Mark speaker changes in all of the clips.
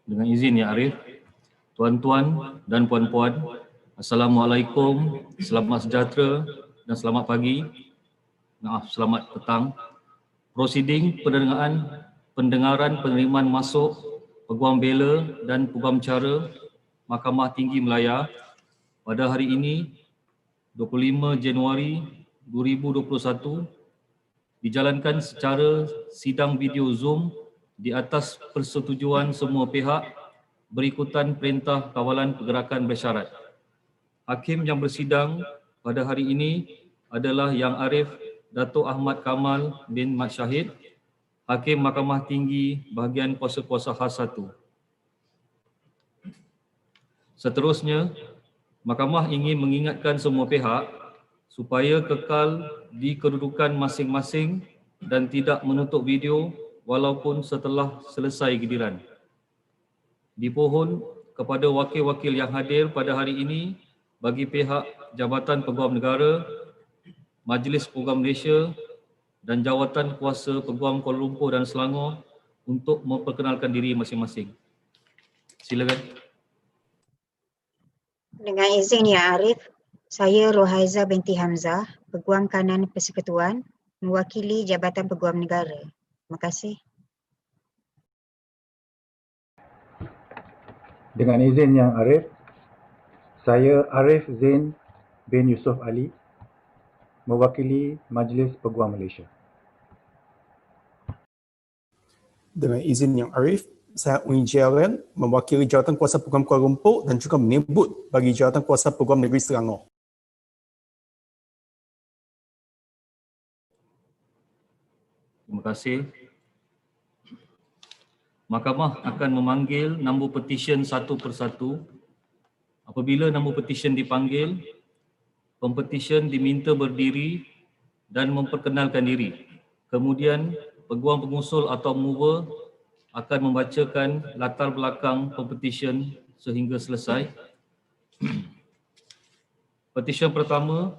Speaker 1: Dengan izin Ya Arif, tuan-tuan dan puan-puan, Assalamualaikum, selamat sejahtera dan selamat pagi. Selamat petang. Prosiding pendengaran penerimaan masuk Peguam Bela dan Peguam Cara Mahkamah Tinggi Malaya pada hari ini 25 Januari 2021 dijalankan secara sidang video Zoom di atas persetujuan semua pihak berikutan perintah kawalan pergerakan bersyarat. Hakim yang bersidang pada hari ini adalah Yang Arif Dato Ahmad Kamal bin Mat Shahid, Hakim Mahkamah Tinggi Bahagian Kuasa-Kuasa Khas 1. Seterusnya, Mahkamah ingin mengingatkan semua pihak supaya kekal di kedudukan masing-masing dan tidak menutup video walaupun setelah selesai giliran. Dipohon kepada wakil-wakil yang hadir pada hari ini bagi pihak Jabatan Peguam Negara, Majlis Peguam Malaysia dan Jawatan Kuasa Peguam Kuala Lumpur dan Selangor untuk memperkenalkan diri masing-masing. Silakan.
Speaker 2: Dengan izin Ya Arif, saya Rohaiza binti Hamzah, Peguam Kanan Persekutuan, mewakili Jabatan Peguam Negara. Terima kasih.
Speaker 3: Dengan izin Yang Arif, saya Arif Zain bin Yusof Ali, mewakili Majlis Peguam Malaysia.
Speaker 4: Dengan izin Yang Arif, saya Unjiaran mewakili Jawatan Kuasa Peguam Kuala Lumpur dan juga menyebut bagi Jawatan Kuasa Peguam Negeri Selangor.
Speaker 1: Terima kasih. Mahkamah akan memanggil nombor petisyen satu persatu. Apabila nombor petisyen dipanggil, pempetisyen diminta berdiri dan memperkenalkan diri. Kemudian, peguam pengusul atau mover akan membacakan latar belakang pempetisyen sehingga selesai. Petisyen pertama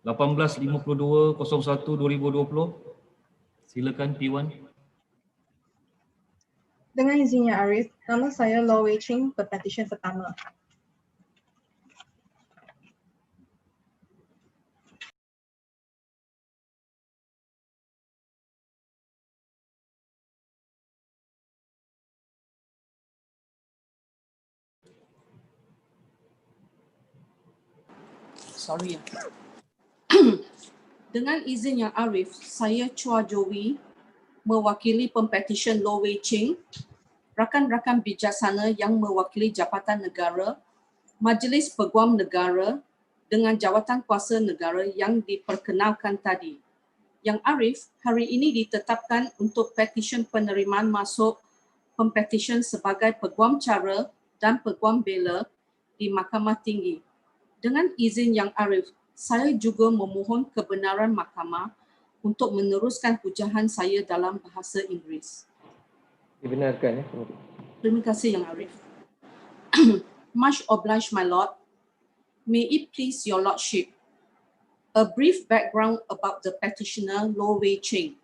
Speaker 1: 185201/2020. Silakan P1.
Speaker 5: Dengan izinnya Arif, nama saya Law Wei Ching, pepetisyen pertama.
Speaker 6: Dengan izin Yang Arif, saya Chua Jowi mewakili pempetisyen Law Wei Ching, rakan-rakan bijaksana yang mewakili Jabatan Negara, Majlis Peguam Negara dengan Jawatan Kuasa Negara yang diperkenalkan tadi. Yang Arif hari ini ditetapkan untuk petisyen penerimaan masuk pempetisyen sebagai Peguam Cara dan Peguam Bela di Mahkamah Tinggi. Dengan izin Yang Arif, saya juga memohon kebenaran mahkamah untuk meneruskan hujahan saya dalam bahasa Inggeris.
Speaker 7: Dibenarkan ya.
Speaker 6: Terima kasih Yang Arif. Much obliged, my lord. May it please your lordship. A brief background about the petitioner Law Wei Ching.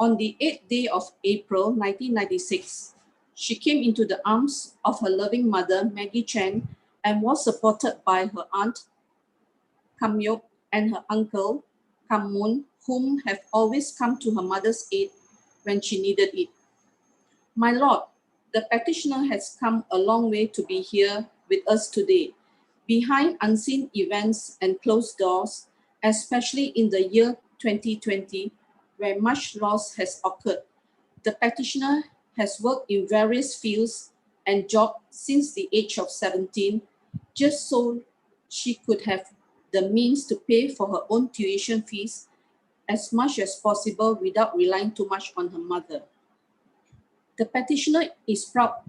Speaker 6: On the 8th day of April 1996, she came into the arms of her loving mother, Maggie Chen, and was supported by her aunt, Kam Yok, and her uncle, Kam Mun, whom have always come to her mother's aid when she needed it. My lord, the petitioner has come a long way to be here with us today, behind unseen events and closed doors, especially in the year 2020, where much loss has occurred. The petitioner has worked in various fields and jobs since the age of 17, just so she could have the means to pay for her own tuition fees as much as possible without relying too much on her mother. The petitioner is proud,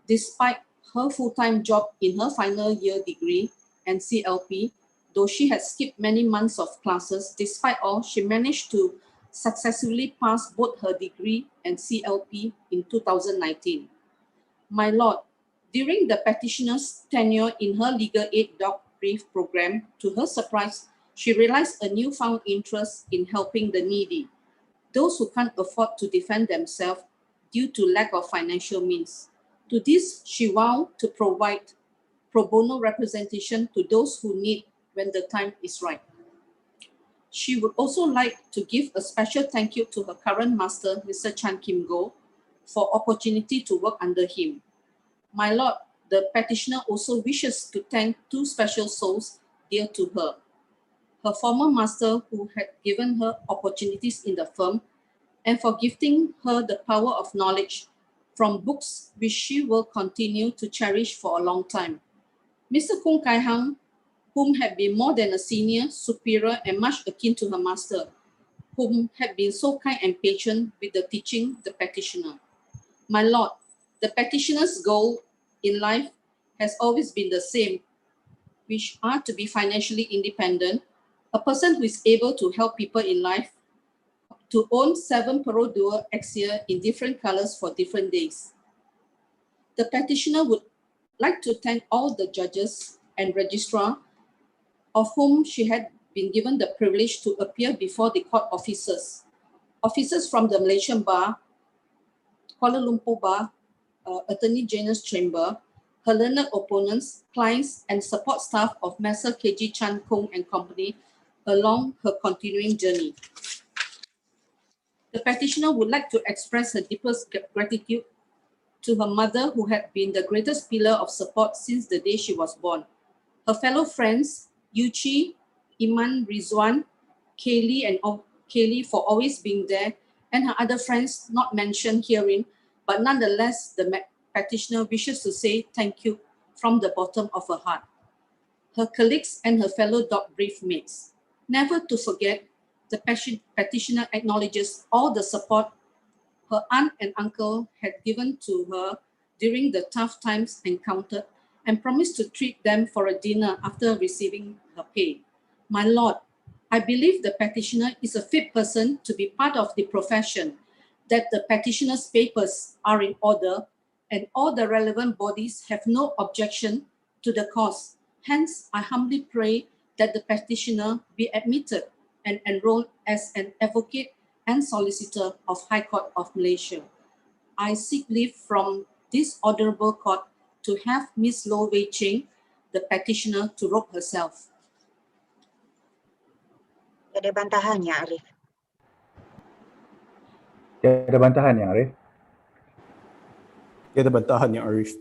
Speaker 6: despite her full-time job in her final year degree and CLP, though she had skipped many months of classes, despite all, she managed to successfully pass both her degree and CLP in 2019. My lord, during the petitioner's tenure in her legal aid doc brief program, to her surprise, she realized a newfound interest in helping the needy, those who can't afford to defend themselves due to lack of financial means. To this, she vowed to provide pro bono representation to those who need when the time is right. She would also like to give a special thank you to her current master, Mr. Chan Kim Go, for opportunity to work under him. My Lord, the petitioner also wishes to thank two special souls dear to her. Her former master who had given her opportunities in the firm and for gifting her the power of knowledge from books which she will continue to cherish for a long time. Mr. Kung Kai Hang, whom had been more than a senior, superior, and much akin to her master, whom had been so kind and patient with the teaching the petitioner. My Lord, the petitioner's goal in life has always been the same, which are to be financially independent, a person who is able to help people in life, to own 7 Pearl Dual Axia in different colors for different days. The petitioner would like to thank all the judges and registrar of whom she had been given the privilege to appear before the court officers from the Malaysian Bar, Kuala Lumpur Bar, Attorney General's Chamber, her learned opponents, clients, and support staff of Masa KG Chan Kong and Company along her continuing journey. The petitioner would like to express her deepest gratitude to her mother, who had been the greatest pillar of support since the day she was born. Her fellow friends, Yuchi, Iman, Rizwan, Kaylee for always being there, and her other friends not mentioned herein, but nonetheless, the petitioner wishes to say thank you from the bottom of her heart. Her colleagues and her fellow dog brief mates. Never to forget, the petitioner acknowledges all the support her aunt and uncle had given to her during the tough times encountered and promised to treat them for a dinner after receiving her pay. My Lord, I believe the petitioner is a fit person to be part of the profession, that the petitioner's papers are in order and all the relevant bodies have no objection to the cause. Hence, I humbly pray that the petitioner be admitted and enrolled as an advocate and solicitor of High Court of Malaysia. I seek leave from this honorable court to have Miss Low Wei Ching, the petitioner, to robe herself.
Speaker 2: Ada bantahan ya, Arif?
Speaker 3: Tiada bantahan yang Arif.
Speaker 4: Tiada bantahan yang Arif.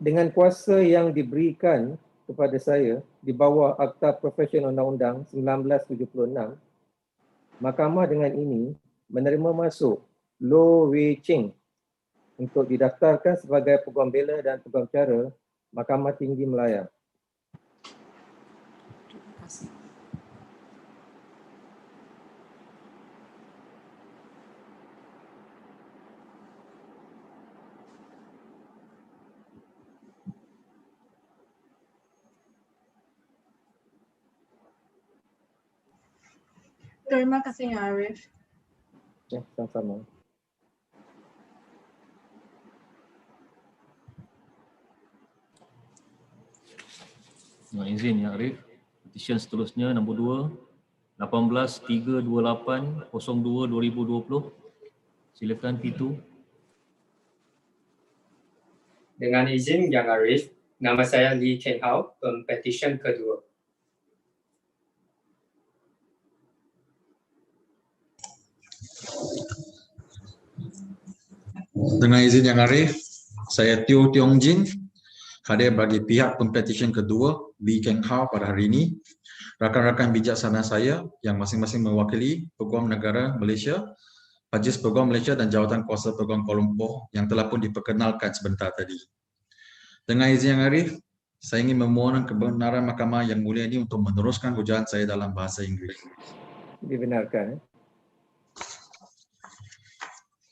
Speaker 7: Dengan kuasa yang diberikan kepada saya di bawah Akta Profesional Undang-Undang 1976, Mahkamah dengan ini menerima masuk Low Wei Ching untuk didaftarkan sebagai Peguam Bela dan Peguam Cara Mahkamah Tinggi Malaya.
Speaker 6: Terima kasih.
Speaker 5: Terima kasih ya Arif.
Speaker 7: Ya, sama-sama.
Speaker 1: Dengan izin ya Arif, petisyen seterusnya nombor 2, 18-328-02-2020. Silakan P2.
Speaker 8: Dengan izin Yang Arif, nama saya Lee Keng Hao, Pempetisyen kedua.
Speaker 9: Dengan izin Yang Arif, saya Teo Tiong Jin, hadir bagi pihak Pempetisyen kedua Lee Keng Hao pada hari ini. Rakan-rakan bijaksana saya yang masing-masing mewakili Peguam Negara Malaysia, Majlis Peguam Malaysia dan Jawatan Kuasa Peguam Kuala Lumpur yang telah pun diperkenalkan sebentar tadi. Dengan izin Yang Arif, saya ingin memohon kebenaran Mahkamah Yang Mulia ini untuk meneruskan hujah saya dalam bahasa Inggeris.
Speaker 7: Dibenarkan.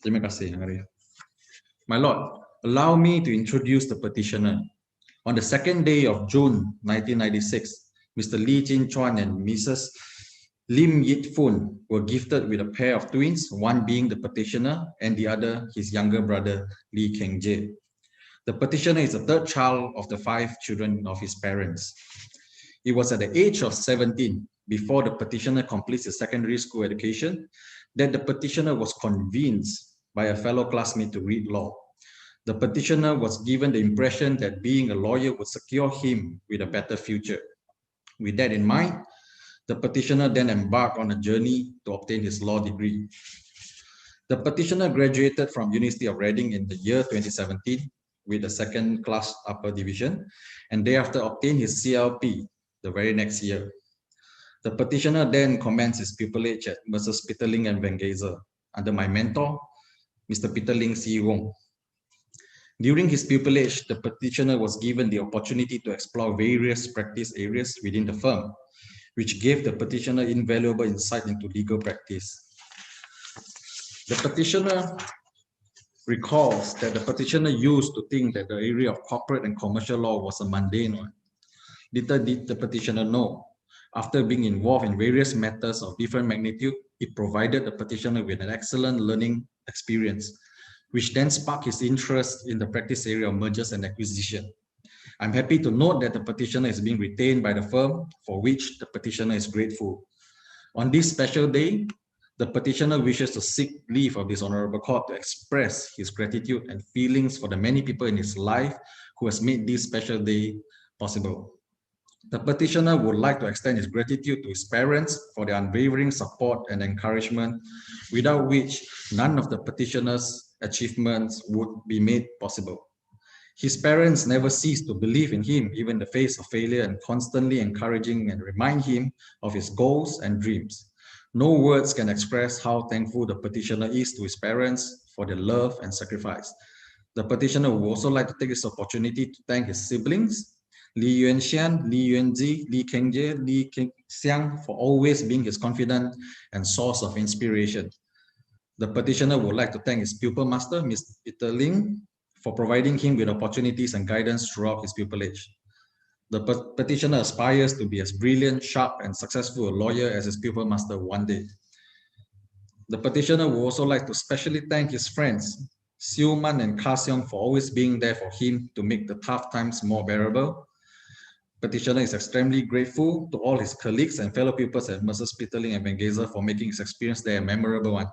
Speaker 9: Terima kasih Yang Arif. My Lord, allow me to introduce the petitioner. On the 2nd day of June 1996, Mr. Lee Chin Chuan and Mrs. Lim Yit Fun were gifted with a pair of twins, one being the petitioner and the other his younger brother Lee Keng Jae. The petitioner is the third child of the 5 children of his parents. It was at the age of 17, before the petitioner completes his secondary school education, that the petitioner was convinced by a fellow classmate to read law. The petitioner was given the impression that being a lawyer would secure him with a better future. With that in mind, the petitioner then embarked on a journey to obtain his law degree. The petitioner graduated from University of Reading in the year 2017 with a second class upper division, and thereafter obtained his CLP the very next year. The petitioner then commenced his pupillage at Masa and Vengezer under my mentor, Mr. Peter Ling Si Wong. During his pupillage, the petitioner was given the opportunity to explore various practice areas within the firm, which gave the petitioner invaluable insight into legal practice. The petitioner recalls that the petitioner used to think that the area of corporate and commercial law was a mundane one. Little did the petitioner know, after being involved in various matters of different magnitude, it provided the petitioner with an excellent learning experience, which then sparked his interest in the practice area of mergers and acquisition. I'm happy to note that the petitioner is being retained by the firm, for which the petitioner is grateful. On this special day, the petitioner wishes to seek leave of this honorable court to express his gratitude and feelings for the many people in his life who has made this special day possible. The petitioner would like to extend his gratitude to his parents for their unwavering support and encouragement, without which none of the petitioner's achievements would be made possible. His parents never ceased to believe in him, even in the face of failure, and constantly encouraging and remind him of his goals and dreams. No words can express how thankful the petitioner is to his parents for their love and sacrifice. The petitioner would also like to take this opportunity to thank his siblings, Li Yuanxian, Li Yuanji, Li Kengjie, Li Xiang, for always being his confidant and source of inspiration. The petitioner would like to thank his pupil master, Mr. Peter Ling, for providing him with opportunities and guidance throughout his pupillage. The petitioner aspires to be as brilliant, sharp, and successful a lawyer as his pupil master one day. The petitioner would also like to specially thank his friends, Siu Man and Khas for always being there for him to make the tough times more bearable. Petitioner is extremely grateful to all his colleagues and fellow pupils at Masa and Vengezer for making his experience there a memorable one.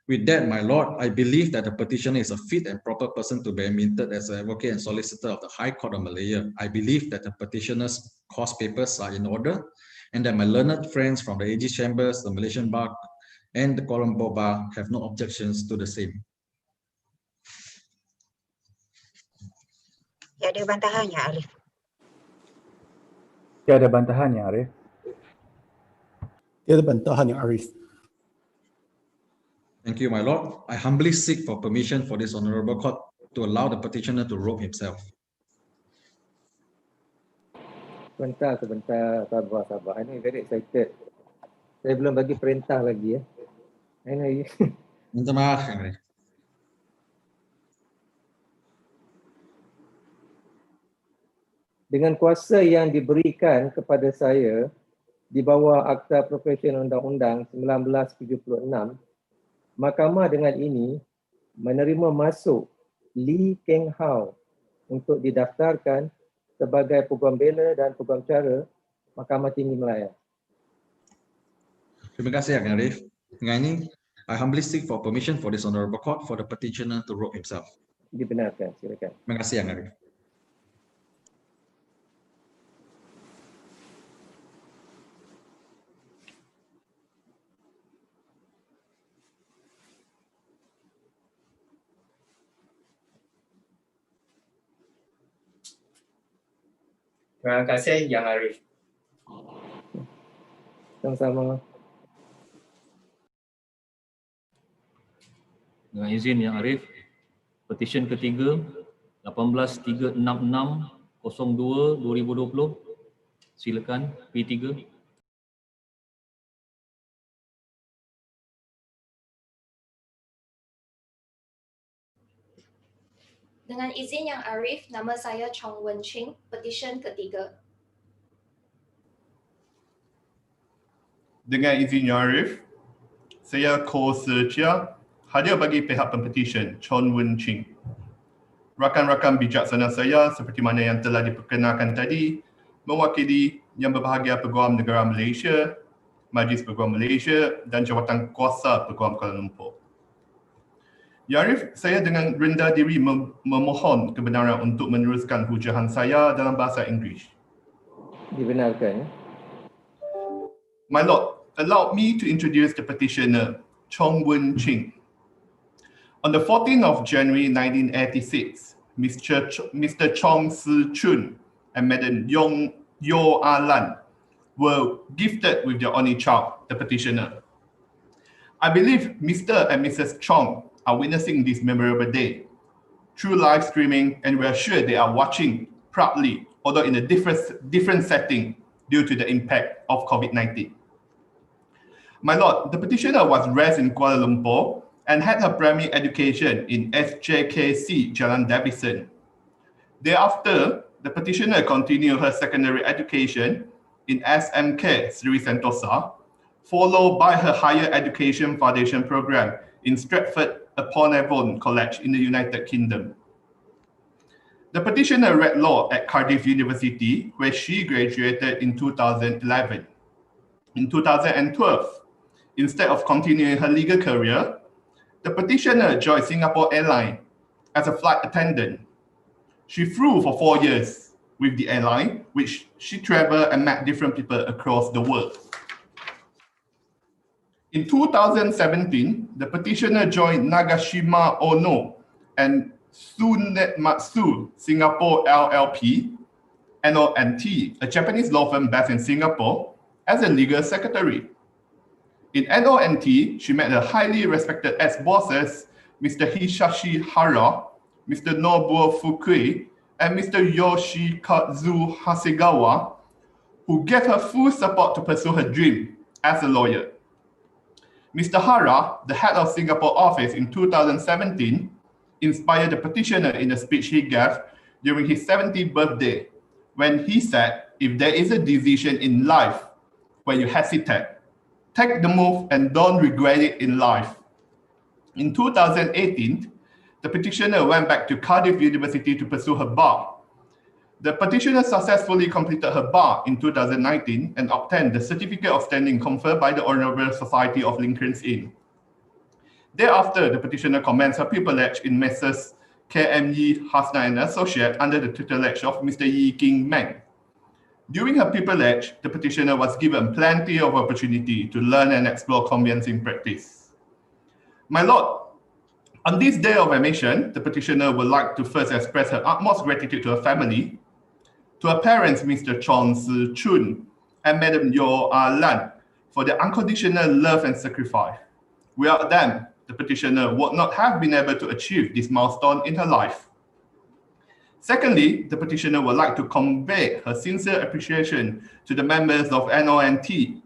Speaker 9: With that, my lord, I believe that the petitioner is a fit and proper person to be admitted as an advocate and solicitor of the High Court of Malaya. I believe that the petitioner's course papers are in order, and that my learned friends from the AG Chambers, the Malaysian Bar, and the Kuala Lumpur Bar have no objections to the same.
Speaker 2: Tiada bantahan ya, Arif?
Speaker 3: Tiada bantahan ya, Arif?
Speaker 4: Tiada bantahan yang Arif.
Speaker 9: Thank you, my lord. I humbly seek for permission for this honorable court to allow the petitioner to robe himself.
Speaker 7: Sebentar, sabar. Ini very excited. Saya belum bagi perintah lagi ya. Ini
Speaker 9: Minta maaf, Yang Arif.
Speaker 7: dengan kuasa yang diberikan kepada saya di bawah Akta Profesional Undang-Undang 1976, Mahkamah dengan ini menerima masuk Lee Keng Hao untuk didaftarkan sebagai Peguam Bela dan Peguam Cara Mahkamah Tinggi Malaya.
Speaker 9: Terima kasih, Yang Arif. Dengan ini, I humbly seek for permission for this honorable court for the petitioner to robe himself.
Speaker 7: Dibenarkan, silakan.
Speaker 9: Terima kasih, Yang Arif.
Speaker 8: Terima kasih Yang Arif.
Speaker 7: Sama-sama.
Speaker 1: Dengan izin Yang Arif, petisyen ketiga 18-366-02-2020, silakan P3.
Speaker 10: Dengan izin Yang Arif, nama saya Chong Wen Ching, petisyen ketiga.
Speaker 11: Dengan izin Yang Arif, saya Ko-Secia, hadir bagi pihak pempetisyen Chong Wen Ching. Rakan-rakan bijaksana saya seperti mana yang telah diperkenalkan tadi, mewakili Yang Berbahagia Peguam Negara Malaysia, Majlis Peguam Malaysia dan Jawatan Kuasa Peguam Kuala Lumpur. Ya Arif, saya dengan rendah diri memohon kebenaran untuk meneruskan hujahan saya dalam bahasa Inggeris.
Speaker 7: Dibenarkan.
Speaker 11: My Lord, allow me to introduce the petitioner, Chong Wen Ching. On the 14th of January 1986, Mr. Chong Si Chun and Madam Yo Lan were gifted with their only child, the petitioner. I believe Mr. and Mrs. Chong are witnessing this memorable day through live streaming, and we are sure they are watching proudly, although in a different setting due to the impact of COVID-19. My Lord, the petitioner was raised in Kuala Lumpur and had her primary education in SJKC Jalan Davison. Thereafter, the petitioner continued her secondary education in SMK Sri Sentosa, followed by her higher education foundation program in Stratford-upon-Avon College in the United Kingdom. The petitioner read law at Cardiff University, where she graduated in 2011. In 2012, instead of continuing her legal career, the petitioner joined Singapore Airlines as a flight attendant. She flew for 4 years with the airline, which she traveled and met different people across the world. In 2017, the petitioner joined Nagashima Ono and Sunetmatsu Singapore LLP, NONT, a Japanese law firm based in Singapore, as a legal secretary. In NONT, she met her highly respected ex-bosses, Mr. Hisashi Hara, Mr. Nobuo Fukui, and Mr. Yoshikazu Hasegawa, who gave her full support to pursue her dream as a lawyer. Mr. Hara, the head of Singapore office in 2017, inspired the petitioner in a speech he gave during his 70th birthday, when he said, if there is a decision in life where you hesitate, take the move and don't regret it in life. In 2018, the petitioner went back to Cardiff University to pursue her bar. The petitioner successfully completed her bar in 2019 and obtained the certificate of standing conferred by the Honourable Society of Lincoln's Inn. Thereafter, the petitioner commenced her pupillage in Messrs. K.M. Yi Hasna and Associate under the tutelage of Mr. Yi King Meng. During her pupillage, the petitioner was given plenty of opportunity to learn and explore conveyancing practice. My Lord, on this day of admission, the petitioner would like to first express her utmost gratitude to her family, to her parents, Mr. Chong Si Chun and Madam Yo Lan, for their unconditional love and sacrifice. Without them, the petitioner would not have been able to achieve this milestone in her life. Secondly, the petitioner would like to convey her sincere appreciation to the members of NONT,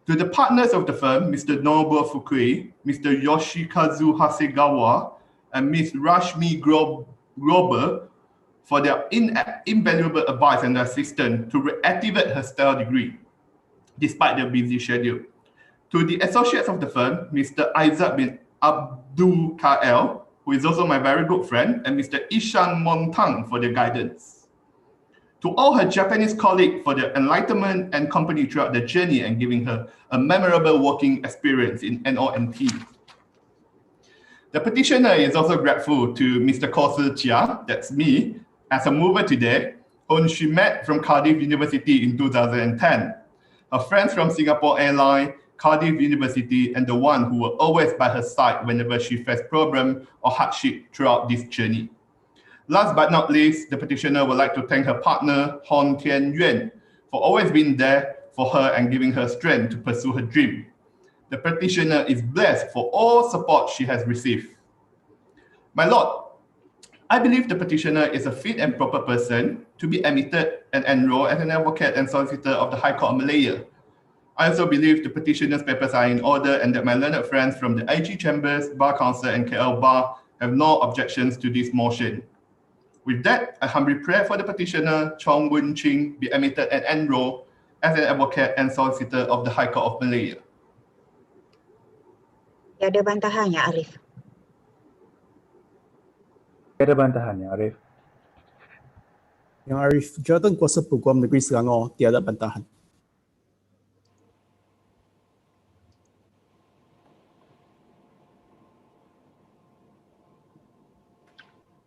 Speaker 11: to the partners of the firm, Mr. Nobuo Fukui, Mr. Yoshikazu Hasegawa, and Ms. Rashmi Grober, for their invaluable advice and assistance to reactivate her STEL degree, despite their busy schedule. To the associates of the firm, Mr. Isaac bin Abdul Kael, who is also my very good friend, and Mr. Ishan Montang for their guidance. To all her Japanese colleagues for their enlightenment and company throughout the journey and giving her a memorable working experience in NONT. The petitioner is also grateful to Mr. Kosi Chia, that's me, as a mover today, whom she met from Cardiff University in 2010. Her friends from Singapore Airlines, Cardiff University, and the one who were always by her side whenever she faced problem or hardship throughout this journey. Last but not least, the petitioner would like to thank her partner, Hon Tian Yuan, for always being there for her and giving her strength to pursue her dream. The petitioner is blessed for all support she has received. My Lord, I believe the petitioner is a fit and proper person to be admitted and enrolled as an advocate and solicitor of the High Court of Malaya. I also believe the petitioner's papers are in order and that my learned friends from the IG Chambers, Bar Council and KL Bar have no objections to this motion. With that, I humbly pray for the petitioner, Chong Wen Ching, be admitted and enrolled as an advocate and solicitor of the High Court of Malaya.
Speaker 2: Tiada bantahan, Ya Arif.
Speaker 3: Tiada bantahan, Ya Arif.
Speaker 4: Yang Arif, jawatan kuasa Peguam Negeri Selangor tiada bantahan.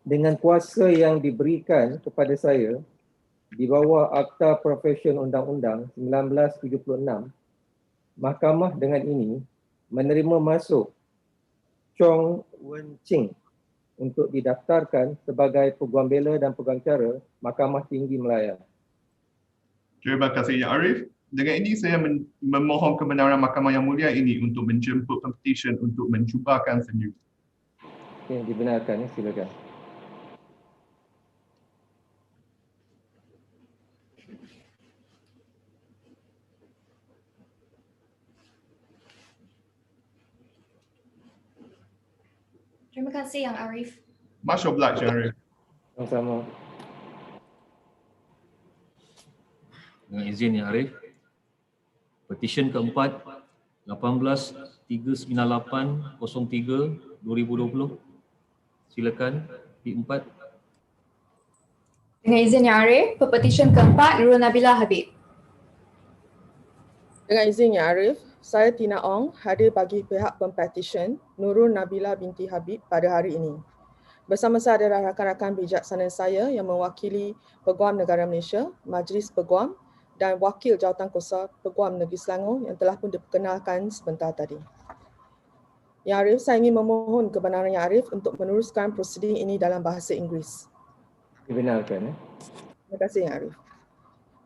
Speaker 7: Dengan kuasa yang diberikan kepada saya di bawah Akta Profesion Undang-Undang 1976, Mahkamah dengan ini menerima masuk Chong Wen Ching untuk didaftarkan sebagai Peguam Bela dan Peguam Cara Mahkamah Tinggi Malaya.
Speaker 11: Terima kasih Yang Arif. Dengan ini saya memohon kebenaran Mahkamah Yang Mulia ini untuk menjemput Pempetisyen untuk mencubakan sendiri.
Speaker 7: Okey, dibenarkan, silakan.
Speaker 10: Terima kasih Yang Arif.
Speaker 11: Much obliged Yang Arif.
Speaker 7: Sama-sama.
Speaker 1: Dengan izin Yang Arif, petisyen keempat 18-398-03-2020. Silakan P4.
Speaker 12: Dengan izin Yang Arif, pepetisyen keempat Nurul Nabila Habib.
Speaker 5: Dengan izin Yang Arif, saya Tina Ong hadir bagi pihak Pempetisyen Nurul Nabila binti Habib pada hari ini. Bersama saya adalah rakan-rakan bijaksana saya yang mewakili Peguam Negara Malaysia, Majlis Peguam dan Wakil Jawatankuasa Peguam Negeri Selangor yang telah pun diperkenalkan sebentar tadi. Yang Arif, saya ingin memohon kebenaran Yang Arif untuk meneruskan prosiding ini dalam bahasa Inggeris.
Speaker 7: Dibenarkan.
Speaker 5: Terima kasih Yang Arif.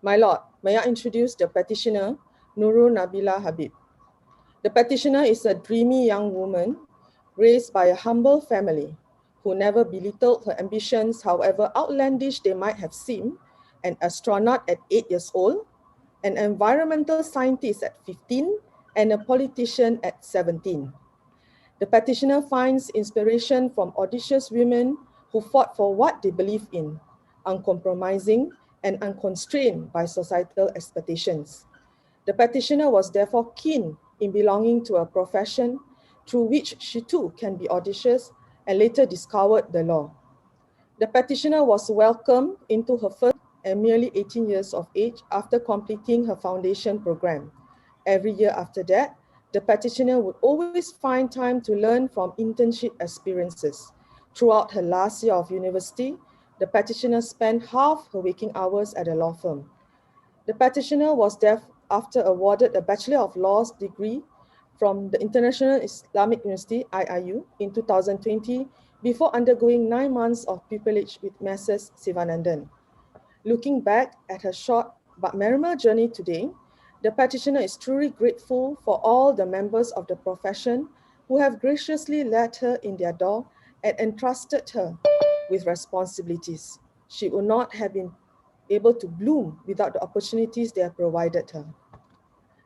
Speaker 5: My Lord, may I introduce the petitioner Nurul Nabila Habib. The petitioner is a dreamy young woman raised by a humble family who never belittled her ambitions, however outlandish they might have seemed. An astronaut at 8 years old, an environmental scientist at 15, and a politician at 17. The petitioner finds inspiration from audacious women who fought for what they believe in, uncompromising and unconstrained by societal expectations. The petitioner was therefore keen in belonging to a profession through which she too can be audacious and later discovered the law. The petitioner was welcomed into her first and merely 18 years of age after completing her foundation program. Every year after that, the petitioner would always find time to learn from internship experiences. Throughout her last year of university, the petitioner spent half her waking hours at a law firm. The petitioner was thereafter awarded a Bachelor of Laws degree from the International Islamic University, IIU, in 2020 before undergoing 9 months of pupillage with Messrs. Sivanandan. Looking back at her short but memorable journey today, the petitioner is truly grateful for all the members of the profession who have graciously let her in their door and entrusted her with responsibilities. She would not have been able to bloom without the opportunities they have provided her.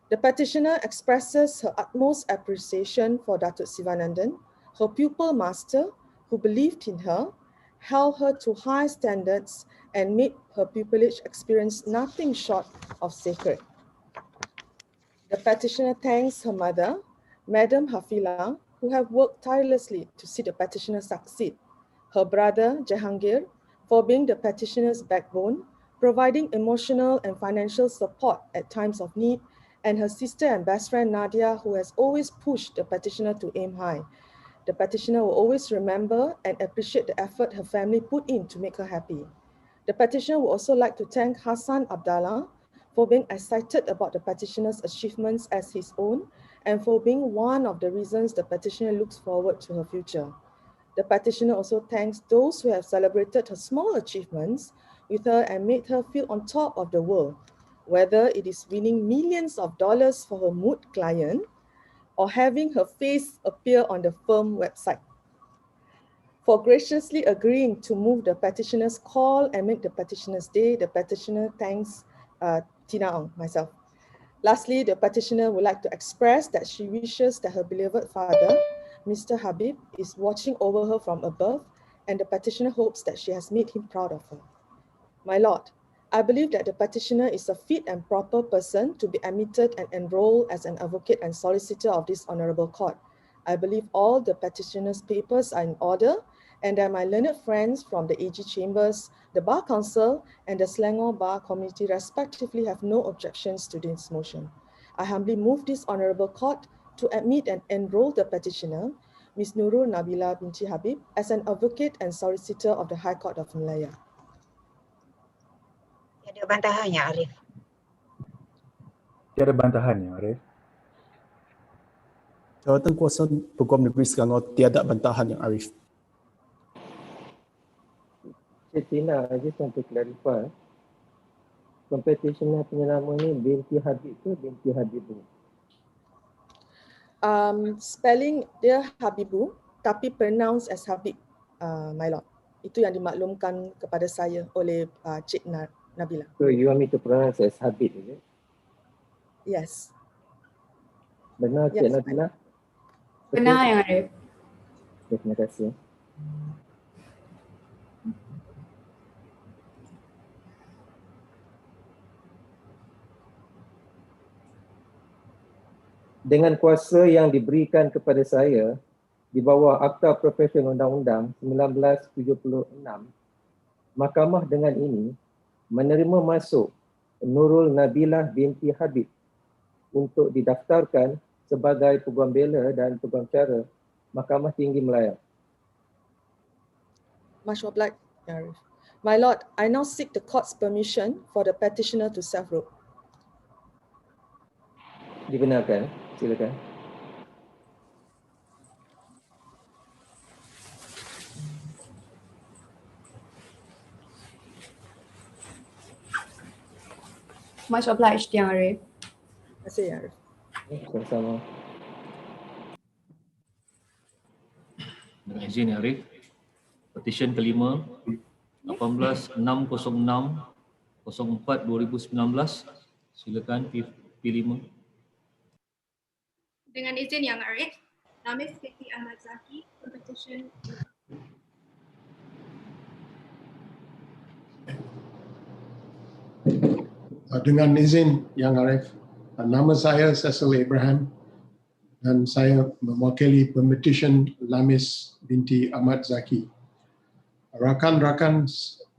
Speaker 5: The petitioner expresses her utmost appreciation for Dato Sivanandan, her pupil master who believed in her, held her to high standards, and made her pupillage experience nothing short of sacred. The petitioner thanks her mother, Madam Hafila, who have worked tirelessly to see the petitioner succeed, her brother, Jahangir, for being the petitioner's backbone, providing emotional and financial support at times of need, and her sister and best friend, Nadia, who has always pushed the petitioner to aim high. The petitioner will always remember and appreciate the effort her family put in to make her happy. The petitioner would also like to thank Hassan Abdallah for being excited about the petitioner's achievements as his own and for being one of the reasons the petitioner looks forward to her future. The petitioner also thanks those who have celebrated her small achievements with her and made her feel on top of the world, whether it is winning millions of dollars for her mood client or having her face appear on the firm website. For graciously agreeing to move the petitioner's call and make the petitioner's day, the petitioner thanks Tina Ong, myself. Lastly, the petitioner would like to express that she wishes that her beloved father, Mr. Habib, is watching over her from above, and the petitioner hopes that she has made him proud of her. My Lord, I believe that the petitioner is a fit and proper person to be admitted and enrolled as an advocate and solicitor of this honorable court. I believe all the petitioner's papers are in order and that my learned friends from the AG Chambers, the Bar Council, and the Selangor Bar Community respectively have no objections to this motion. I humbly move this Honourable Court to admit and enrol the petitioner, Ms. Nurul Nabila binti Habib, as an advocate and solicitor of the High Court of Malaya.
Speaker 2: Ada bantahan Yang Arif?
Speaker 3: Tiada bantahan Yang Arif.
Speaker 4: Jawatan Kuasa Peguam Negeri Selangor tiada bantahan Yang Arif.
Speaker 7: Cik Tina, I just want to clarify. Competitioner penyelama ni binti Habib ke binti Habibu?
Speaker 5: Spelling dia Habibu, tapi pronounce as Habib, my lord. Itu yang dimaklumkan kepada saya oleh Cik Nabila.
Speaker 7: So you want me to pronounce as Habib, is it?
Speaker 5: Yes.
Speaker 7: Benar Cik
Speaker 5: Yes,
Speaker 7: Nabila?
Speaker 12: Benar Yang Arif.
Speaker 7: Okay, terima kasih. Dengan kuasa yang diberikan kepada saya di bawah Akta Profesion Undang-Undang 1976, Mahkamah dengan ini menerima masuk Nurul Nabilah binti Habib untuk didaftarkan sebagai Peguam Bela dan Peguam Cara Mahkamah Tinggi Malaya.
Speaker 5: Much obliged, Yang Arif. My lord, I now seek the court's permission for the petitioner to self-robe.
Speaker 7: Dibenarkan, silakan.
Speaker 12: Much obliged Yang Arif.
Speaker 5: Terima kasih Yang Arif.
Speaker 7: Sama-sama.
Speaker 1: Dengan izin Yang Arif, petisyen kelima 18606/04/2019, silakan P5.
Speaker 10: Dengan izin Yang Arif, nama Sesi Ahmad Zaki, Pempetisyen.
Speaker 13: Dengan izin Yang Arif, nama saya Cecil Abraham dan saya mewakili Pempetisyen Lamis binti Ahmad Zaki. Rakan-rakan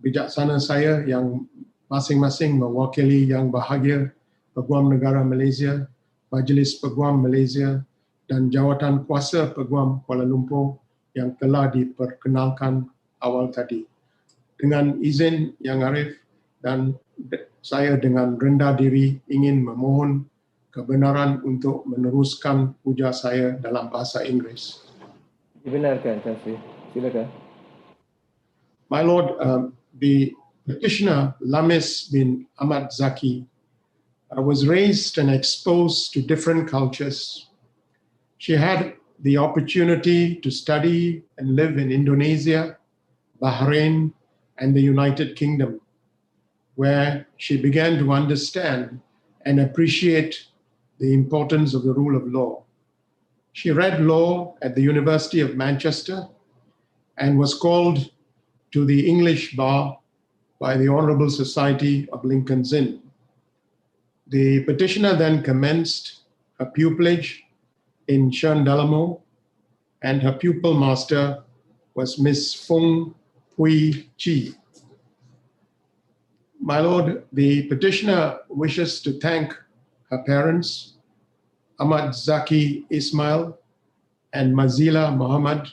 Speaker 13: bijaksana saya yang masing-masing mewakili Yang Bahagia, Peguam Negara Malaysia, Majlis Peguam Malaysia dan Jawatan Kuasa Peguam Kuala Lumpur yang telah diperkenalkan awal tadi. Dengan izin Yang Arif dan saya dengan rendah diri ingin memohon kebenaran untuk meneruskan hujah saya dalam bahasa Inggeris.
Speaker 7: Dibenarkan, Chancellor. Silakan.
Speaker 13: My Lord, the petitioner Lamis bin Ahmad Zaki was raised and exposed to different cultures. She had the opportunity to study and live in Indonesia, Bahrain, and the United Kingdom, where she began to understand and appreciate the importance of the rule of law. She read law at the University of Manchester and was called to the English bar by the Honourable Society of Lincoln's Inn. The petitioner then commenced her pupillage in Sherndalamo, and her pupil master was Miss Fung Pui Chi. My Lord, the petitioner wishes to thank her parents, Ahmad Zaki Ismail and Mazila Muhammad,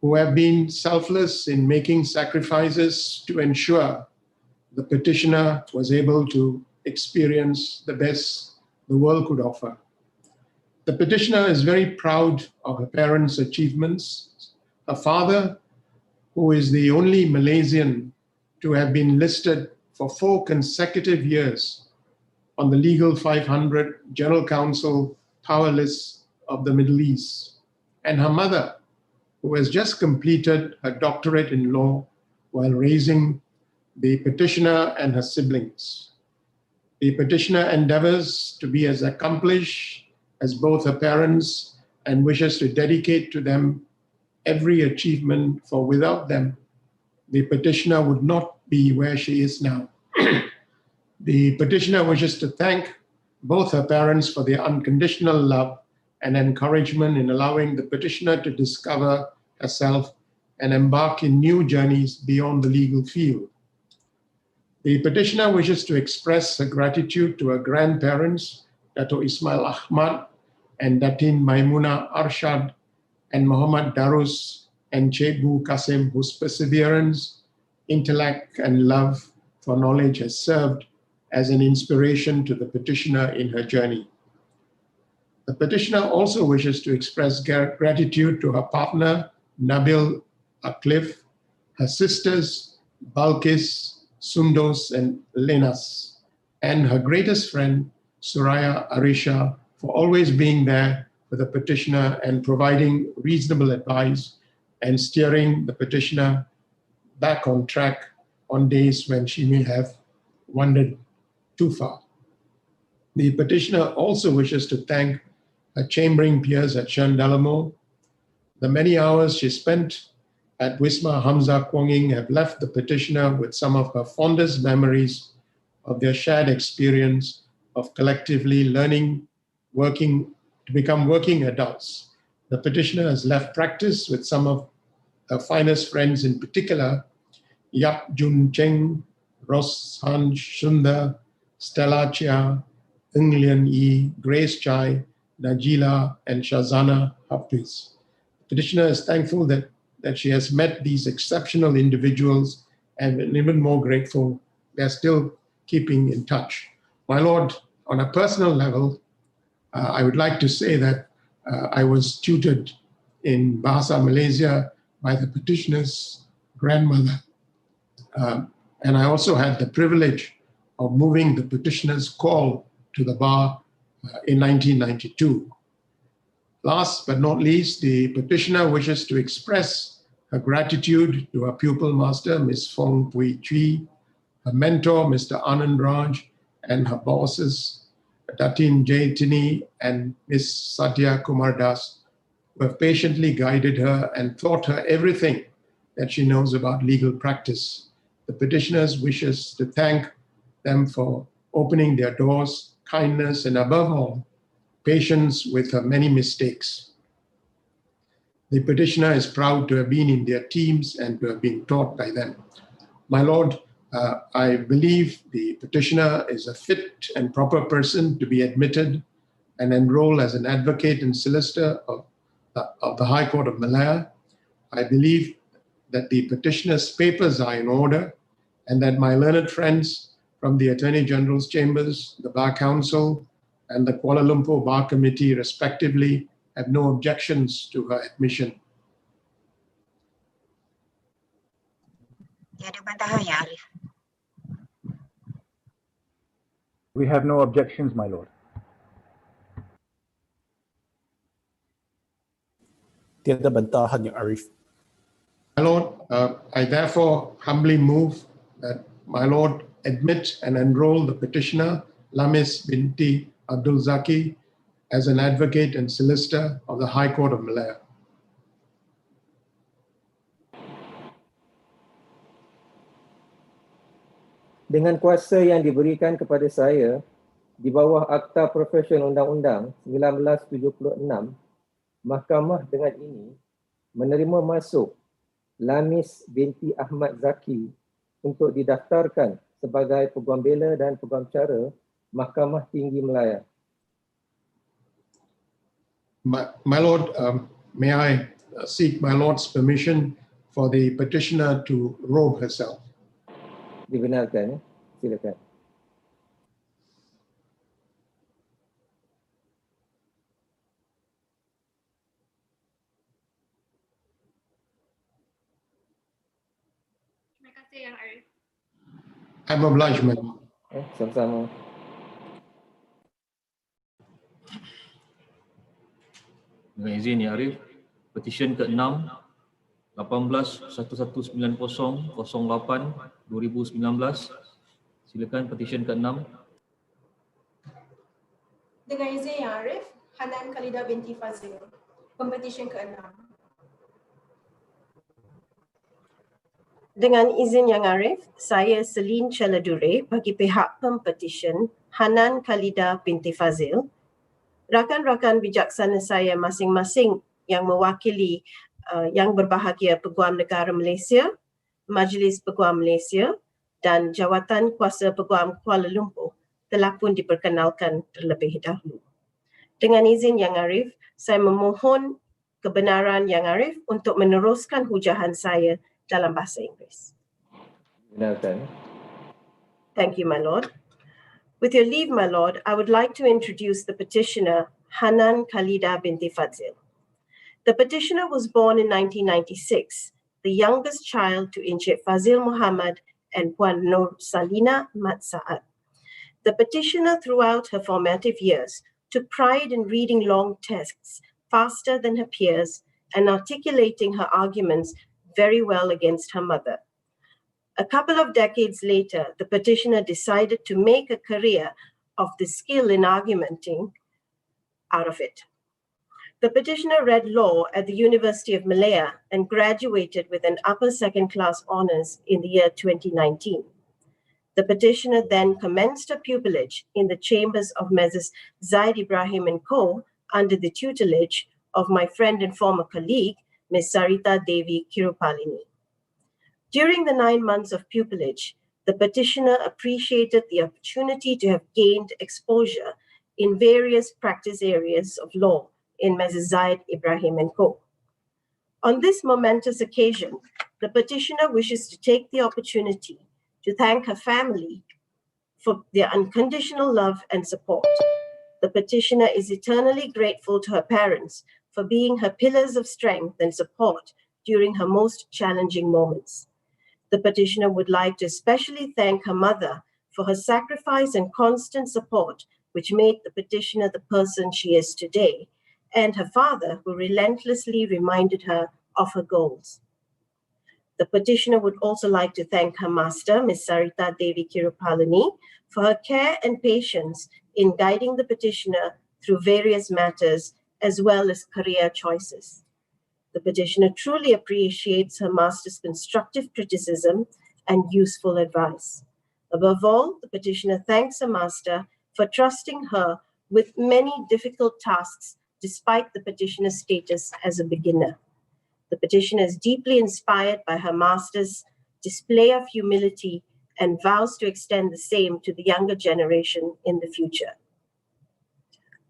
Speaker 13: who have been selfless in making sacrifices to ensure the petitioner was able to experience the best the world could offer. The petitioner is very proud of her parents' achievements. Her father, who is the only Malaysian to have been listed for 4 consecutive years on the Legal 500 General Council power list of the Middle East, and her mother, who has just completed her doctorate in law while raising the petitioner and her siblings. The petitioner endeavors to be as accomplished as both her parents and wishes to dedicate to them every achievement, for without them, the petitioner would not be where she is now. The petitioner wishes to thank both her parents for their unconditional love and encouragement in allowing the petitioner to discover herself and embark in new journeys beyond the legal field. The petitioner wishes to express her gratitude to her grandparents, Dato Ismail Ahmad and Datin Maimuna Arshad, and Muhammad Darus and Cikgu Kasim, whose perseverance, intellect, and love for knowledge has served as an inspiration to the petitioner in her journey. The petitioner also wishes to express gratitude to her partner, Nabil Aklif, her sisters, Balkis, Sundos, and Lenas, and her greatest friend, Suraya Arisha, for always being there for the petitioner and providing reasonable advice and steering the petitioner back on track on days when she may have wandered too far. The petitioner also wishes to thank her chambering peers at Shandalamo. The many hours she spent at Wisma Hamza Kwanging have left the petitioner with some of her fondest memories of their shared experience of collectively learning, working to become working adults. The petitioner has left practice with some of her finest friends, in particular, Yap Jun Cheng, Ros Han Sundar, Stella Chia, Ng Lian Yi, Grace Chai, Najila, and Shazana Hafiz. The petitioner is thankful that she has met these exceptional individuals and even more grateful they're still keeping in touch. My Lord, on a personal level, I would like to say that I was tutored in Bahasa Malaysia by the petitioner's grandmother. And I also had the privilege of moving the petitioner's call to the bar in 1992. Last but not least, the petitioner wishes to express her gratitude to her pupil master, Ms. Fong Pui Chui, her mentor, Mr. Anand Raj, and her bosses, Datin Jaitini and Ms. Satya Kumar Das, who have patiently guided her and taught her everything that she knows about legal practice. The petitioners wishes to thank them for opening their doors, kindness, and above all, patience with her many mistakes. The petitioner is proud to have been in their teams and to have been taught by them. My Lord, I believe the petitioner is a fit and proper person to be admitted and enroll as an advocate and solicitor of the High Court of Malaya. I believe that the petitioner's papers are in order and that my learned friends from the Attorney General's Chambers, the Bar Council, and the Kuala Lumpur Bar Committee, respectively, have no objections to her admission.
Speaker 2: Tiada bantahan ya, Arif?
Speaker 3: We have no objections, my lord.
Speaker 4: Tiada bantahan yang Arif.
Speaker 13: My Lord, I therefore humbly move that my Lord admit and enroll the petitioner, Lamis binti Abdul Zaki, as an advocate and solicitor of the High Court of Malaya.
Speaker 7: Dengan kuasa yang diberikan kepada saya di bawah Akta Profesion Undang-Undang 1976, Mahkamah dengan ini menerima masuk Lamis binti Ahmad Zaki untuk didaftarkan sebagai Peguam Bela dan Peguam Cara Mahkamah Tinggi Malaya.
Speaker 13: My Lord, may I seek my Lord's permission for the petitioner to robe herself?
Speaker 7: Dibenarkan, ya? Silakan.
Speaker 12: Terima kasih Yang Arif.
Speaker 13: I'm obliged, ma'am.
Speaker 7: Sama-sama.
Speaker 1: Dengan izin Ya Arif, petisyen ke-6 18-1190-08-2019. Silakan petisyen ke-6.
Speaker 14: Dengan izin Yang Arif, Hanan Khalida binti Fazil, Pempetisyen ke-6.
Speaker 5: Dengan izin Yang Arif, saya Selin Chaladure bagi pihak Pempetisyen Hanan Khalida binti Fazil. Rakan-rakan bijaksana saya masing-masing yang mewakili
Speaker 14: Yang Berbahagia Peguam Negara Malaysia, Majlis Peguam Malaysia dan Jawatan Kuasa Peguam Kuala Lumpur telah pun diperkenalkan terlebih dahulu. Dengan izin Yang Arif, saya memohon kebenaran Yang Arif untuk meneruskan hujahan saya dalam bahasa Inggeris.
Speaker 7: Benarkan.
Speaker 14: Thank you, my lord. With your leave, my lord, I would like to introduce the petitioner, Hanan Khalida binti Fadzil. The petitioner was born in 1996, the youngest child to Encik Fazil Muhammad and Puan Nur Salina Mat Saad. The petitioner throughout her formative years took pride in reading long texts faster than her peers and articulating her arguments very well against her mother. A couple of decades later, the petitioner decided to make a career of the skill in argumenting out of it. The petitioner read law at the University of Malaya and graduated with an upper second class honours in the year 2019. The petitioner then commenced her pupillage in the chambers of Messrs. Zaid Ibrahim and Co. under the tutelage of my friend and former colleague, Ms. Sarita Devi Kirupalini. During the 9 months of pupillage, the petitioner appreciated the opportunity to have gained exposure in various practice areas of law in Messrs. Zaid Ibrahim and Co. On this momentous occasion, the petitioner wishes to take the opportunity to thank her family for their unconditional love and support. The petitioner is eternally grateful to her parents for being her pillars of strength and support during her most challenging moments. The petitioner would like to especially thank her mother for her sacrifice and constant support, which made the petitioner the person she is today, and her father, who relentlessly reminded her of her goals. The petitioner would also like to thank her master, Ms. Sarita Devi Kirupalini, for her care and patience in guiding the petitioner through various matters as well as career choices. The petitioner truly appreciates her master's constructive criticism and useful advice. Above all, the petitioner thanks her master for trusting her with many difficult tasks despite the petitioner's status as a beginner. The petitioner is deeply inspired by her master's display of humility and vows to extend the same to the younger generation in the future.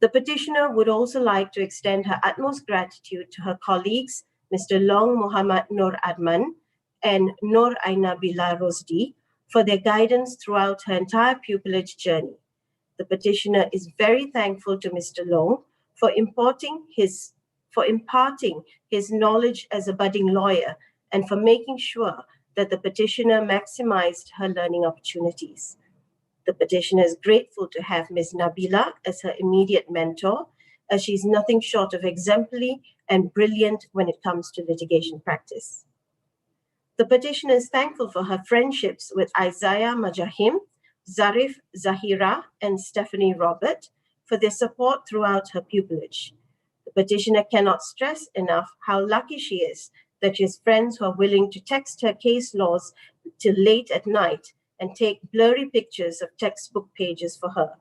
Speaker 14: The petitioner would also like to extend her utmost gratitude to her colleagues, Mr. Long Muhammad Nur Adman and Nur Aina Bila Rosdi, for their guidance throughout her entire pupillage journey. The petitioner is very thankful to Mr. Long for imparting his knowledge as a budding lawyer and for making sure that the petitioner maximized her learning opportunities. The petitioner is grateful to have Ms. Nabila as her immediate mentor, as she is nothing short of exemplary and brilliant when it comes to litigation practice. The petitioner is thankful for her friendships with Isaiah Majahim, Zarif Zahira, and Stephanie Robert for their support throughout her pupillage. The petitioner cannot stress enough how lucky she is that she has friends who are willing to text her case laws till late at night and take blurry pictures of textbook pages for her.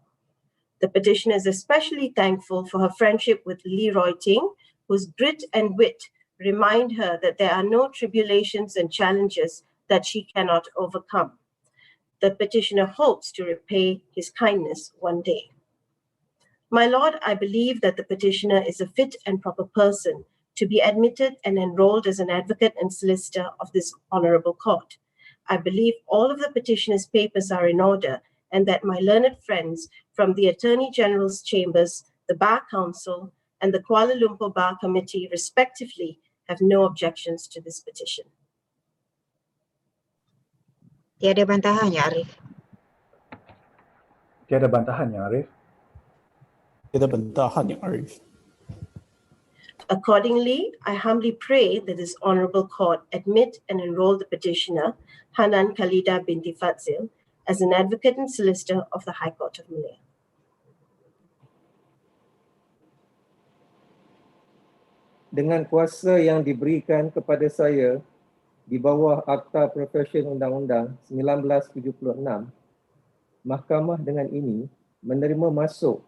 Speaker 14: The petitioner is especially thankful for her friendship with Leroy Ting, whose grit and wit remind her that there are no tribulations and challenges that she cannot overcome. The petitioner hopes to repay his kindness one day. My lord, I believe that the petitioner is a fit and proper person to be admitted and enrolled as an advocate and solicitor of this honorable court. I believe all of the petitioner's papers are in order and that my learned friends from the Attorney General's chambers, the Bar Council, and the Kuala Lumpur Bar Committee, respectively, have no objections to this petition.
Speaker 2: Tiada bantahan, Ya Arif.
Speaker 3: Tiada bantahan, Yang Arif.
Speaker 4: Tiada bantahan, Yang Arif.
Speaker 14: Accordingly, I humbly pray that this honorable court admit and enroll the petitioner, Hanan Khalida binti Fadzil, as an advocate and solicitor of the High Court of Malaya.
Speaker 7: Dengan kuasa yang diberikan kepada saya di bawah Akta Profesyen Undang-Undang 1976, Mahkamah dengan ini menerima masuk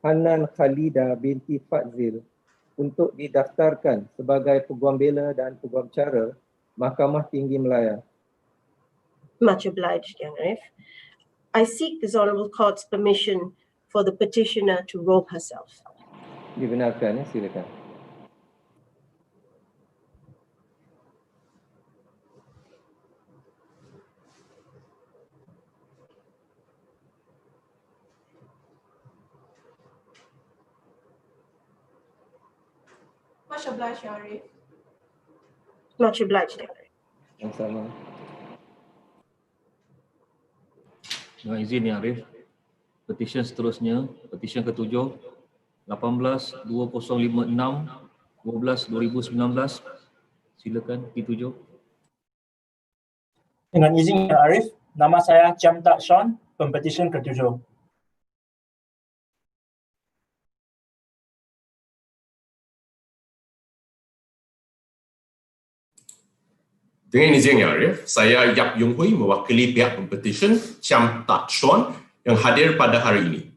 Speaker 7: Hanan Khalida binti Fadzil untuk didaftarkan sebagai Peguam Bela dan Peguam Cara Mahkamah Tinggi Malaya.
Speaker 14: Much obliged, Yang Arif. I seek this Honourable Court's permission for the petitioner to robe herself.
Speaker 7: Dibenarkan, silakan.
Speaker 12: Much obliged, Yang Arif.
Speaker 14: Much obliged, Yang Arif.
Speaker 7: Sama-sama.
Speaker 1: Dengan izin Yang Arif, petisyen seterusnya, petisyen ke-7, 18-2056-12-2019. Silakan P7.
Speaker 15: Dengan izin Yang Arif, nama saya Tak Sean, Pempetisyen ke-7.
Speaker 16: Dengan izin Yang Arif, saya Yap Yung Hui mewakili pihak Pempetisyen Tak Sean yang hadir pada hari ini.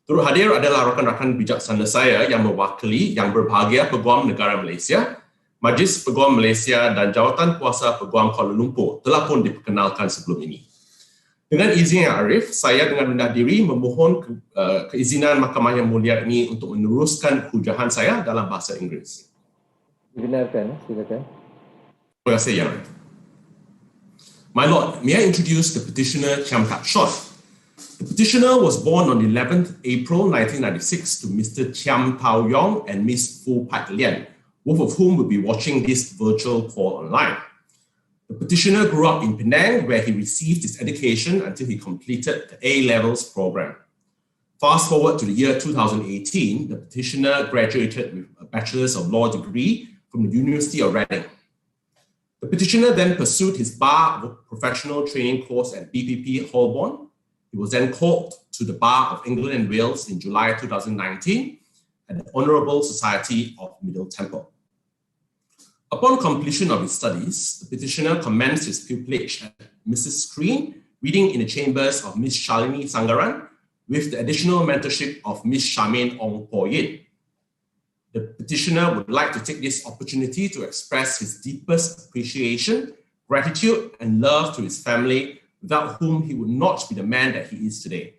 Speaker 16: Turut hadir adalah rakan-rakan bijaksana saya yang mewakili Yang Berbahagia Peguam Negara Malaysia, Majlis Peguam Malaysia dan Jawatan Kuasa Peguam Kuala Lumpur telah pun diperkenalkan sebelum ini. Dengan izin Yang Arif, saya dengan rendah diri memohon keizinan Mahkamah Yang Mulia ini untuk meneruskan hujahan saya dalam bahasa Inggeris.
Speaker 7: Dibenarkan, silakan.
Speaker 16: Terima kasih Yang Arif. My Lord, may I introduce the petitioner Tak Sean. The petitioner was born on 11th April 1996 to Mr. Chiam Tao Yong and Miss Fu Pat Lian, both of whom will be watching this virtual call online. The petitioner grew up in Penang, where he received his education until he completed the A-levels program. Fast forward to the year 2018, the petitioner graduated with a Bachelor's of Law degree from the University of Reading. The petitioner then pursued his bar professional training course at BPP Holborn. He was then called to the Bar of England and Wales in July 2019 at the Honourable Society of Middle Temple. Upon completion of his studies, the petitioner commenced his pupillage at Mrs. Screen, reading in the chambers of Miss Shalini Sangaran, with the additional mentorship of Miss Charmaine Ong Po Yin. The petitioner would like to take this opportunity to express his deepest appreciation, gratitude, and love to his family, without whom he would not be the man that he is today.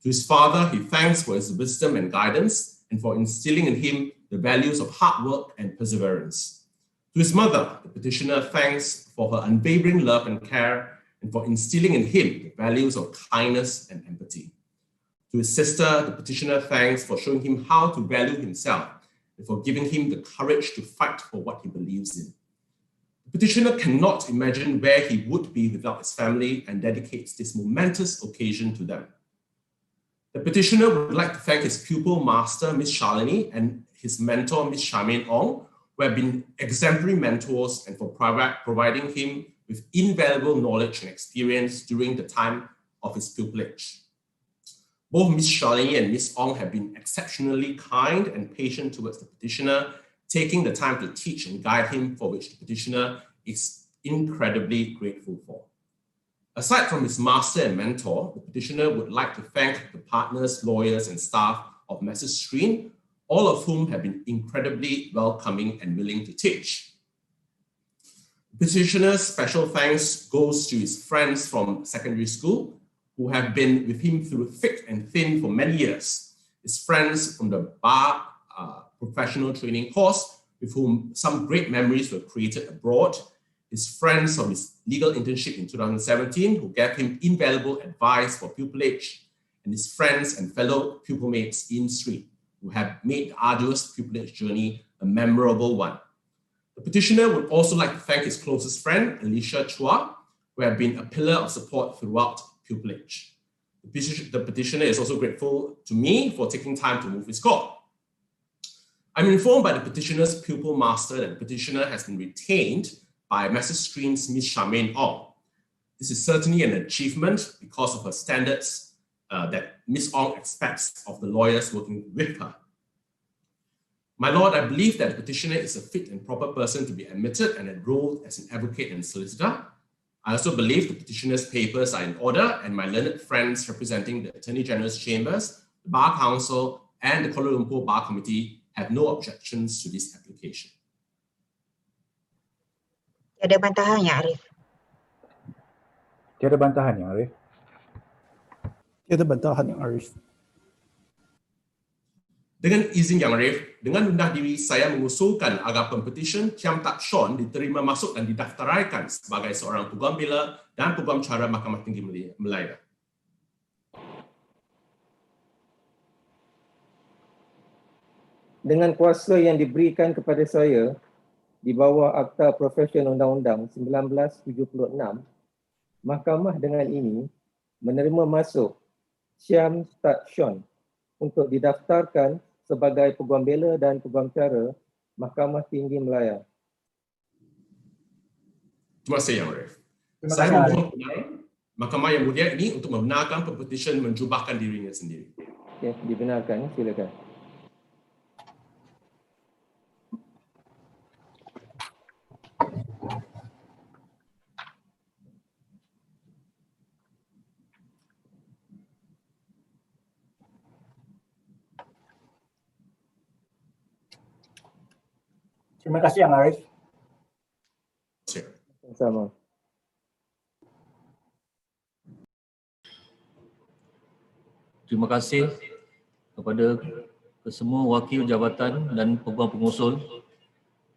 Speaker 16: To his father, he thanks for his wisdom and guidance, and for instilling in him the values of hard work and perseverance. To his mother, the petitioner thanks for her unwavering love and care, and for instilling in him the values of kindness and empathy. To his sister, the petitioner thanks for showing him how to value himself, and for giving him the courage to fight for what he believes in. The petitioner cannot imagine where he would be without his family and dedicates this momentous occasion to them. The petitioner would like to thank his pupil master, Miss Shalini, and his mentor, Miss Charmaine Ong, who have been exemplary mentors and for providing him with invaluable knowledge and experience during the time of his pupillage. Both Miss Shalini and Miss Ong have been exceptionally kind and patient towards the petitioner, taking the time to teach and guide him, for which the petitioner is incredibly grateful for. Aside from his master and mentor, the petitioner would like to thank the partners, lawyers, and staff of Mrs. Screen, all of whom have been incredibly welcoming and willing to teach. The petitioner's special thanks goes to his friends from secondary school, who have been with him through thick and thin for many years. His friends from the bar professional training course, with whom some great memories were created abroad. His friends from his legal internship in 2017, who gave him invaluable advice for pupillage, and his friends and fellow pupilmates in Street, who have made the arduous pupillage journey a memorable one. The petitioner would also like to thank his closest friend, Alicia Chua, who have been a pillar of support throughout pupillage. The petitioner is also grateful to me for taking time to move his call. I'm informed by the petitioner's pupil master that the petitioner has been retained by Mrs. Screen's Miss Charmaine Ong. This is certainly an achievement because of her standards that Miss Ong expects of the lawyers working with her. My Lord, I believe that the petitioner is a fit and proper person to be admitted and enrolled as an advocate and solicitor. I also believe the petitioner's papers are in order, and my learned friends representing the Attorney General's Chambers, the Bar Council, and the Kuala Lumpur Bar Committee have no objections to this application.
Speaker 2: Tiada bantahan Yang Arif.
Speaker 3: Tiada bantahan Yang Arif.
Speaker 4: Tiada bantahan Yang Arif.
Speaker 16: Dengan izin Yang Arif, dengan rendah diri saya mengusulkan agar Pempetisyen Ciamtak Sean diterima masuk dan didaftaraikan sebagai seorang Peguam Bela dan Peguam Cara Mahkamah Tinggi Malaya.
Speaker 7: Dengan kuasa yang diberikan kepada saya di bawah Akta Profesion Undang-Undang 1976, Mahkamah dengan ini menerima masuk Ciamtak Sean untuk didaftarkan sebagai Peguam Bela dan Peguam Cara Mahkamah Tinggi Malaya.
Speaker 16: Terima kasih Yang Arif.
Speaker 15: Terima
Speaker 16: Saya
Speaker 15: kasih,
Speaker 16: memohon kepada Mahkamah yang mulia ini untuk membenarkan Pempetisyen menjubahkan dirinya sendiri.
Speaker 7: Okay, dibenarkan, silakan.
Speaker 15: Terima kasih Yang Arif.
Speaker 7: Sama.
Speaker 1: Terima kasih kepada kesemua wakil jabatan dan peguam pengusul.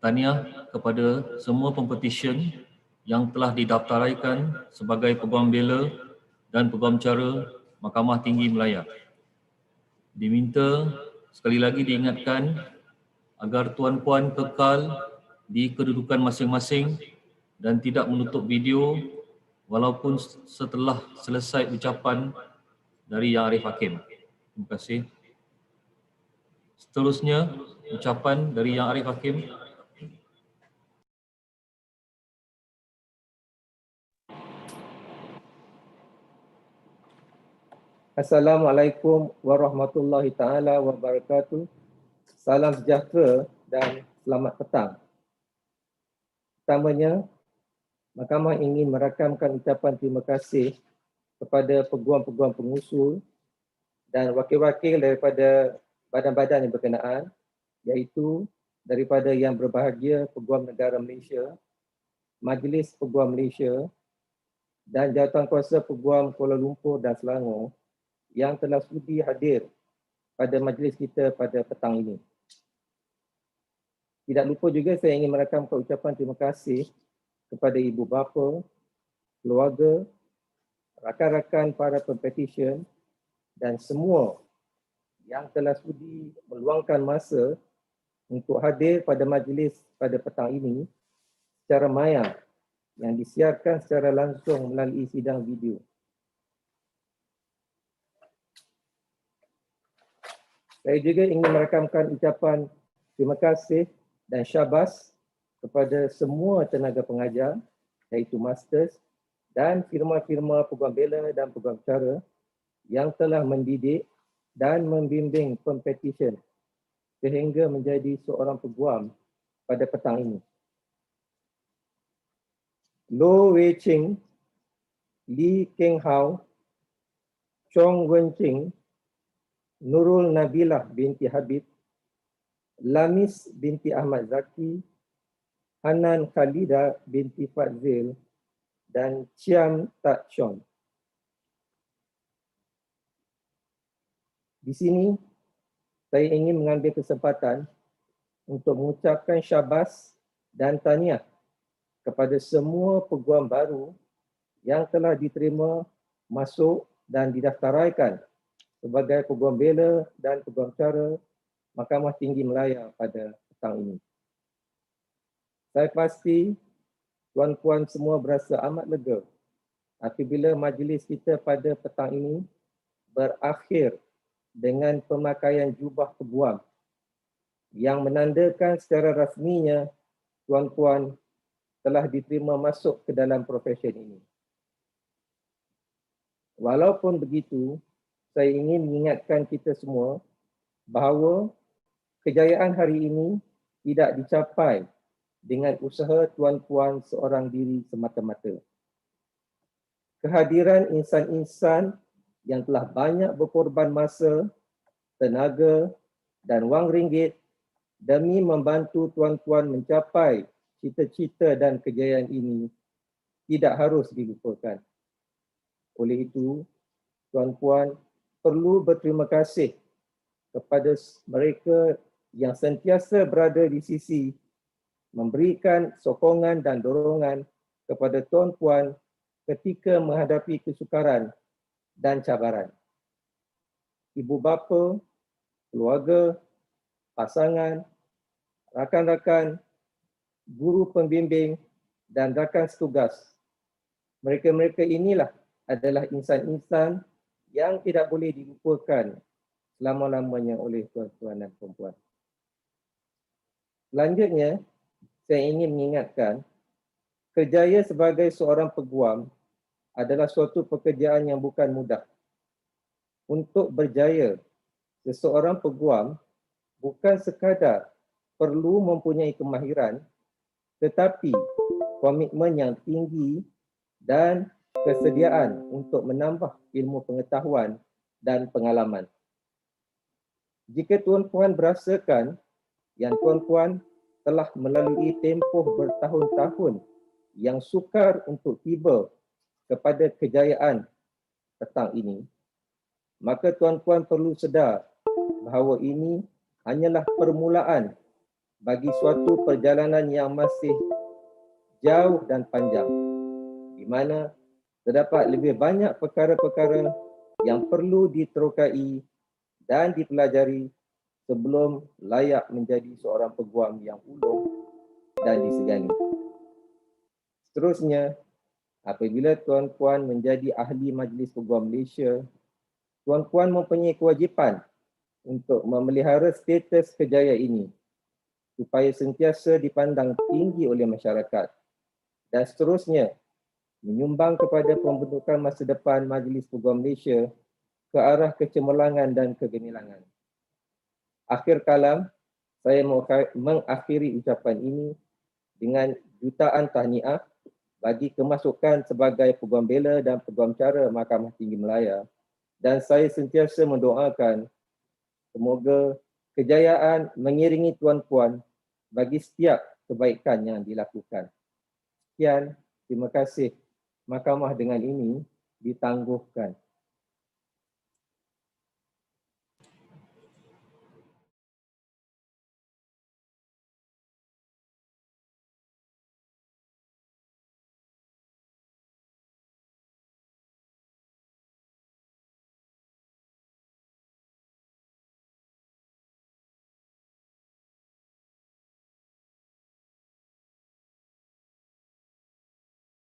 Speaker 1: Tahniah kepada semua pempetisyen yang telah didaftaraikan sebagai Peguam Bela dan Peguam Cara Mahkamah Tinggi Malaya. Diminta sekali lagi diingatkan agar tuan-puan kekal di kedudukan masing-masing dan tidak menutup video walaupun setelah selesai ucapan dari Yang Arif Hakim. Terima kasih. Seterusnya, ucapan dari Yang Arif Hakim.
Speaker 7: Assalamualaikum warahmatullahi taala wabarakatuh. Salam sejahtera dan selamat petang. Pertamanya, Mahkamah ingin merakamkan ucapan terima kasih kepada peguam-peguam pengusul dan wakil-wakil daripada badan-badan yang berkenaan, iaitu daripada Yang Berbahagia Peguam Negara Malaysia, Majlis Peguam Malaysia dan Jawatankuasa Peguam Kuala Lumpur dan Selangor yang telah sudi hadir pada majlis kita pada petang ini. Tidak lupa juga saya ingin merakamkan ucapan terima kasih kepada ibu bapa, keluarga, rakan-rakan para pempetisyen dan semua yang telah sudi meluangkan masa untuk hadir pada majlis pada petang ini secara maya yang disiarkan secara langsung melalui sidang video. Saya juga ingin merakamkan ucapan terima kasih dan syabas kepada semua tenaga pengajar, iaitu masters dan firma-firma Peguam Bela dan Peguam Cara yang telah mendidik dan membimbing pempetisyen sehingga menjadi seorang peguam pada petang ini. Lo Wei Ching, Lee Keng Hau, Chong Wen Ching, Nurul Nabilah binti Habib, Lamis binti Ahmad Zaki, Hanan Khalida binti Fadzil dan Ciamtak Sean. Di sini saya ingin mengambil kesempatan untuk mengucapkan syabas dan tahniah kepada semua peguam baru yang telah diterima masuk dan didaftaraikan sebagai Peguam Bela dan Peguam Cara Mahkamah Tinggi Malaya pada petang ini. Saya pasti tuan-puan semua berasa amat lega apabila majlis kita pada petang ini berakhir dengan pemakaian jubah peguam yang menandakan secara rasminya tuan-puan telah diterima masuk ke dalam profesi ini. Walaupun begitu, saya ingin mengingatkan kita semua bahawa kejayaan hari ini tidak dicapai dengan usaha tuan-puan seorang diri semata-mata. Kehadiran insan-insan yang telah banyak berkorban masa, tenaga dan wang ringgit demi membantu tuan-tuan mencapai cita-cita dan kejayaan ini tidak harus dilupakan. Oleh itu, tuan-puan perlu berterima kasih kepada mereka yang sentiasa berada di sisi memberikan sokongan dan dorongan kepada tuan-puan ketika menghadapi kesukaran dan cabaran. Ibu bapa, keluarga, pasangan, rakan-rakan, guru pembimbing dan rakan setugas. Mereka-mereka inilah adalah insan-insan yang tidak boleh dilupakan selama-lamanya oleh tuan-tuan dan puan-puan. Selanjutnya, saya ingin mengingatkan, kerjaya sebagai seorang peguam adalah suatu pekerjaan yang bukan mudah. Untuk berjaya, seseorang peguam bukan sekadar perlu mempunyai kemahiran, tetapi komitmen yang tinggi dan kesediaan untuk menambah ilmu pengetahuan dan pengalaman. Jika tuan-puan berasakan yang tuan-puan telah melalui tempoh bertahun-tahun yang sukar untuk tiba kepada kejayaan petang ini, maka tuan-puan perlu sedar bahawa ini hanyalah permulaan bagi suatu perjalanan yang masih jauh dan panjang, di mana terdapat lebih banyak perkara-perkara yang perlu diterokai dan dipelajari sebelum layak menjadi seorang peguam yang ulung dan disegani. Seterusnya, apabila tuan-puan menjadi ahli Majlis Peguam Malaysia, tuan-puan mempunyai kewajipan untuk memelihara status kejayaan ini supaya sentiasa dipandang tinggi oleh masyarakat dan seterusnya menyumbang kepada pembentukan masa depan Majlis Peguam Malaysia ke arah kecemerlangan dan kegemilangan. Akhir kalam, saya mengakhiri ucapan ini dengan jutaan tahniah bagi kemasukan sebagai Peguam Bela dan Peguam Cara Mahkamah Tinggi Malaya, dan saya sentiasa mendoakan semoga kejayaan mengiringi tuan-puan bagi setiap kebaikan yang dilakukan. Sekian, terima kasih. Mahkamah dengan ini ditangguhkan.